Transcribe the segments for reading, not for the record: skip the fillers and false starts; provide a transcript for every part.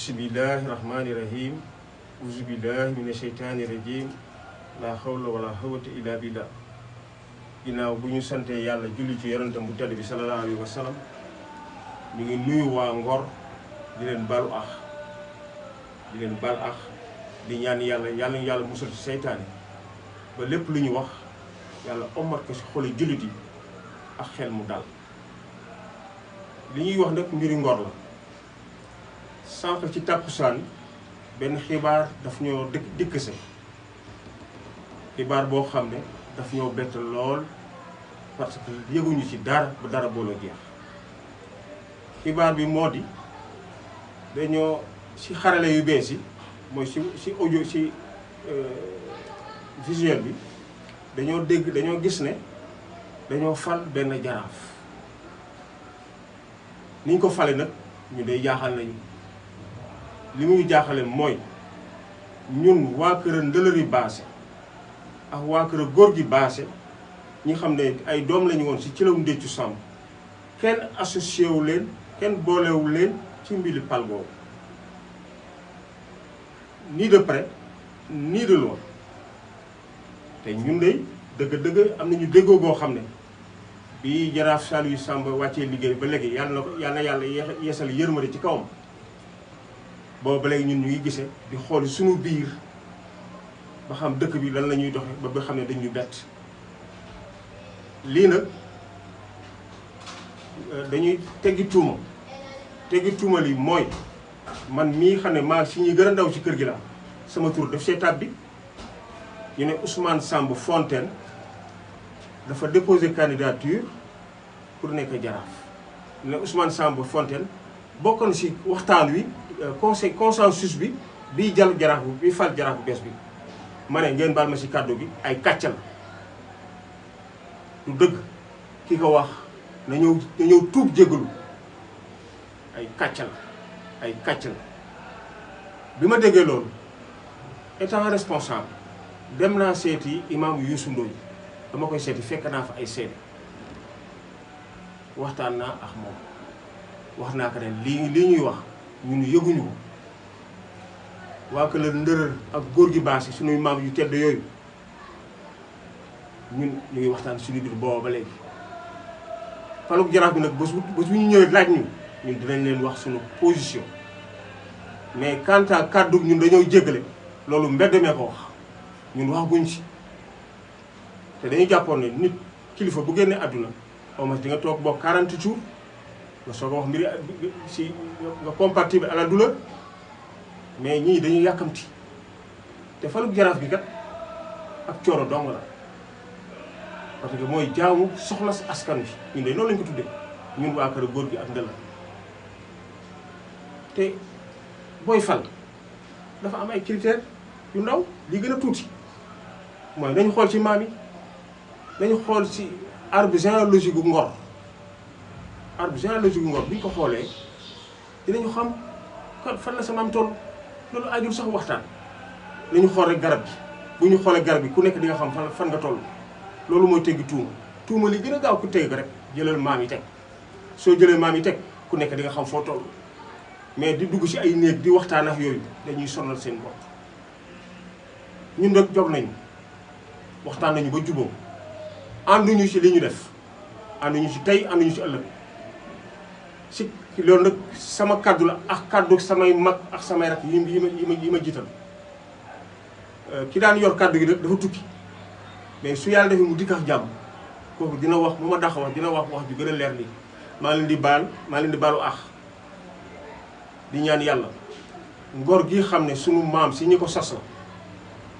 bismillahi rahmani rahim auzu billahi mina sheytaani rajim la hawla wala quwwata illa billah. ginnaaw bu ñu santee yàlla julli ci yonentam bu tedd bi sallallahu alayhi wa sallam ñu ngi nuyu waa Ngor di leen balu ax di ñaan yàlla musal ci seytaane ba lépp lu ñu wax yàlla ommat ko ci xoli jullit yi ak xel mu dal. li ñuy wax nag mbiri Ngor la. sànq ci tàkkusaan benn xibaar daf ñoo dikk se xibaar boo xam ne daf ñoo bett lool parce que yëguñu ci dara ba dara booloo jeex. xibaar bi moo di dañoo ci xarale yu bees yi mooy ci audio ci visuel bi dañoo gis ne dañoo fal benn jaraaf. niñ ko fale nag ñu day jaaxal nañu. li muy jaaxale mooy ñun waa kër Ndëlëri Baase ak waa kër góor gi Baase ñi xam ne ay doom lañu woon ci law Ndéccu Samb kenn associé wu leen kenn boolewu leen ci mbili pal boobu ni de près ni de loin. te ñun de dëgg am nañu déggoo boo xam ne bi jaraaf Saliou Samb wàccee liggéey ba léegi yàlla na yàlla yeesal yërmande ci kawam. boobu ba léegi ñun ñu ngi gisee di xool suñu biir ba xam dëkk bi lan la ñuy doxe ba xam ne dañuy bett. lii nag dañuy teggi tuuma li mooy man mii xam ne maa si ñuy gën a ndaw ci kër gi la sama tur daf see tàbbi ñu ne Ousmane Samb Fontaine dafa déposé candidature pour nekk jaraaf. ñu ne Ousmane Samb Fontaine bokkoon si waxtaan wi consensus bi bii jàll jaraaf bi bii fal jaraaf bu bees bi. ma ne ngeen baal ma si kàddu gi ay kàccal du dëgg ki ko wax na ñëw tuub jégalu ay kàccal bi ma déggee loolu étant responsable dem naa seeti imam Youssou Ndoye dama koy seeti fekk naa fa ay seede waxtaan naa ak moom wax naa ko ne lii ñuy wax ñun yëguñu ko waa kër Ndëlër ak góor gi Baase suñuy maam yu tedd yooyu ñun ñu ngi waxtaan suñu biir booba ba léegi. faluk jaraaf bi nag bés bu ñu ñëwee laaj ñun dinañ leen wax suñu position mais quant à kàddu ñun dañoo jéggale loolu mbedd mee ko wax ñun waxaguñ ci. te dañuy jàppoon ne nit kilifa bu génnee àdduna au moins di nga toog boo 40 jours nga soog a wax mbiri si nga compatible à la douleur mais ñii dañuy yàkkamti te faluk jaraaf bi kat ak cooro dong la parce que mooy jaamu soxla si askan wi ñun de noonu lañ ko tuddee ñun waa kër góor gi ak Ndëlër. te booy fal dafa am ay critères yu ndaw li gën a tuuti mooy nañu xool ci maam yi nañu xool ci arbre généalogique gu Ngor. arbre généalogique gu Ngor bu ñu ko xoolee dinañu xam kon fan la sa maam toll loolu ajul sax waxtaan. nañu xool rek garab gi bu ñu xoolee garab gi ku nekk di nga xam fan nga toll loolu mooy teggi tuuma li gën a gaaw ku tegg ko rek jëlal maam yi teg soo jëlee maam yi teg ku nekk di nga xam foo toll mais di dugg ci ay néeg di waxtaan ak yooyu dañuy sonal seen bopp. ñun nag jóg nañu waxtaan nañu ba juboo ànduñu ci li ñu def ànduñu ci tey ànduñu ci ëllëg si loolu nag sama kàddu la ak kàddu samay mag ak samay rak yi ma jiital. ki daan yor kàddu gi nag dafa tukki mais su yàlla defee mu dikk ak jàmm kooku dina wax bu ma dàq wax dina wax ju gën a leer nii. maa leen di baalu ax di ñaan yàlla Ngor gi xam ne sunu maam si ñi ko sas la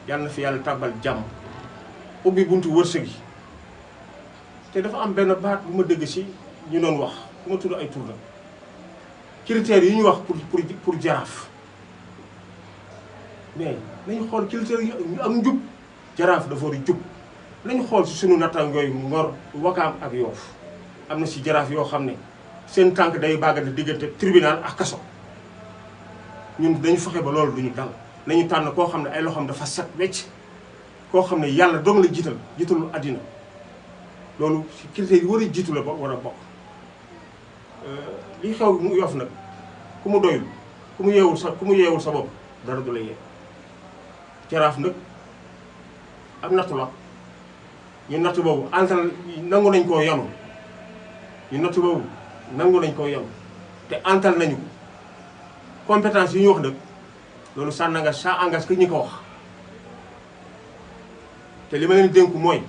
yàlla na fi yàlla tàbbal jàmm ubbi buntu wërsëg yi. te dafa am benn baat bu ma dégg si ñu doon wax bu ma tudd ay tur la critères yi ñu wax pour jaraaf mais nañu xool critères yi am njub jaraaf dafa war a jub. nañu xool si sunu nattangooy Ngor Wakaam ak Yoof am na si jaraaf yoo xam ne seen tànk day bàggante diggante tribunal ak kaso ñun dañu fexe ba loolu duñu dal. nañu tànn koo xam ne ay loxoom dafa set wecc koo xam ne yàlla dong la jiitalul àddina loolu si critères yi war a jiitu la war a bokk. li xew mu Yoff nag ku mu doyul ku mu yeewul sa bopp dara du la yee. Jaraaf nag am nattu la ñu nattu boobu antal nangu nañ koo yanu ñu nattu boobu nangu nañ koo yanu te antal nañu compétence yi ñu wax nag loolu ça engage que ñi ko wax te li ma leen dénku mooy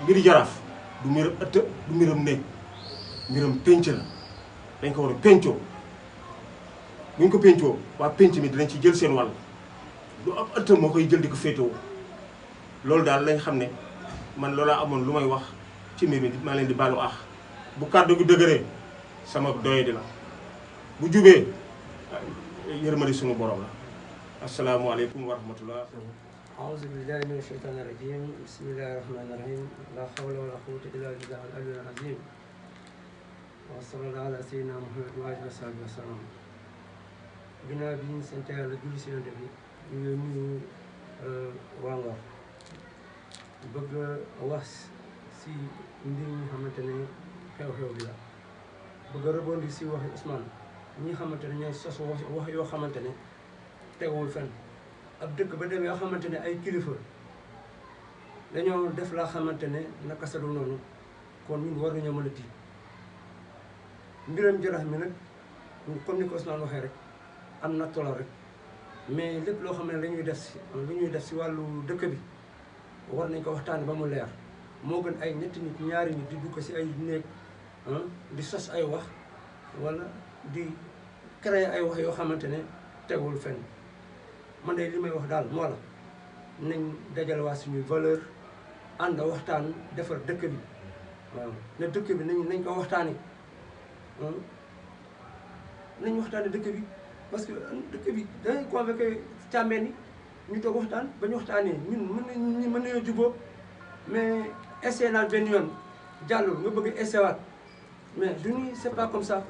mbiri Jaraaf du mbiram ëtt du mbiram néeg mbiram pénc la dañ ko war a péncoo bu ñu ko péncoo waa pénc mi dinañ ci jël seen wàll du ab ëtt moo koy jël di ko féetewoo loolu daal lañ xam ne man loolaa amoon lu may wax ci mbir mi maa leen di baalu aax bu kàddu gi dëgëree sama doye di la bu jubee yërmande sunu borom la asalaamualeykum wa rahmatullah. أعوذ بالله من الشيطان الرجيم بسم الله الرحمن الرحيم لا حول ولا قوة إلا بالله العلي العظيم وصلى الله على سيدنا محمد وآله وصحبه وسلم ginnaaw bi ñu sant Yàlla julli si Yonent bi ñu nuyu waa Ngor bëgg a wax si mbir ñi xamante ne xew-xew bi la bëgg a rebondir si waxi Ousmane ñi xamante ne ñooy sos wax yoo xamante ne teewul fenn ab dëkk ba dem yoo xamante ne ay kilifa dañoo def laa xamante ne naka sa dul noonu kon ñun war nañoo mën a tiit mbiram Jaraaf mi nag comme ni ko Ousmane waxee rek am na tolo rek mais lépp loo xam ne lañuy def si wàllu dëkk bi war nañ ko waxtaane ba mu leer moo gën ay ñetti nit ñaari nit di dugg si ay néeg di sos ay wax wala di créer ay wax yoo xamante ne tegul fenn man de li may wax daal moo la nañ dajal waa suñuy valeur ànd waxtaan defar dëkk bi waaw ne dëkk bi nañ ko waxtaane nañ waxtaane dëkk bi parce que dëkk bi danañ convoqué càmbeen yi ñu toog waxtaan ba ñu waxtaanee ñun mën nañoo jubóo mais essayé naa benn yoon jàllul nga bëgg essayé waat mais du ñu c'est pas comme ça.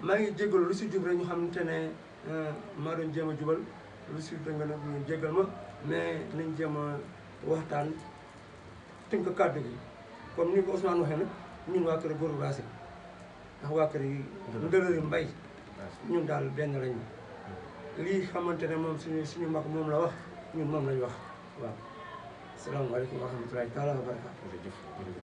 maa ngi jégalu lu si jub rek ñu xamante ne maa doon jéem a jubal lu si dëng nag ñu jégal ma mais nañ jéem a waxtaan tënk kàddu gi comme ni ko Ousmane waxee nag ñun waa kër Góor Basse ndax waa kër yi Ndëlëri Mbay ñun daal benn lañu lii xamante ne moom suñu mag moom la wax ñun moom lañu wax waaw. asalaamaaleykum wa rahmatulahi taala wa barakaatu.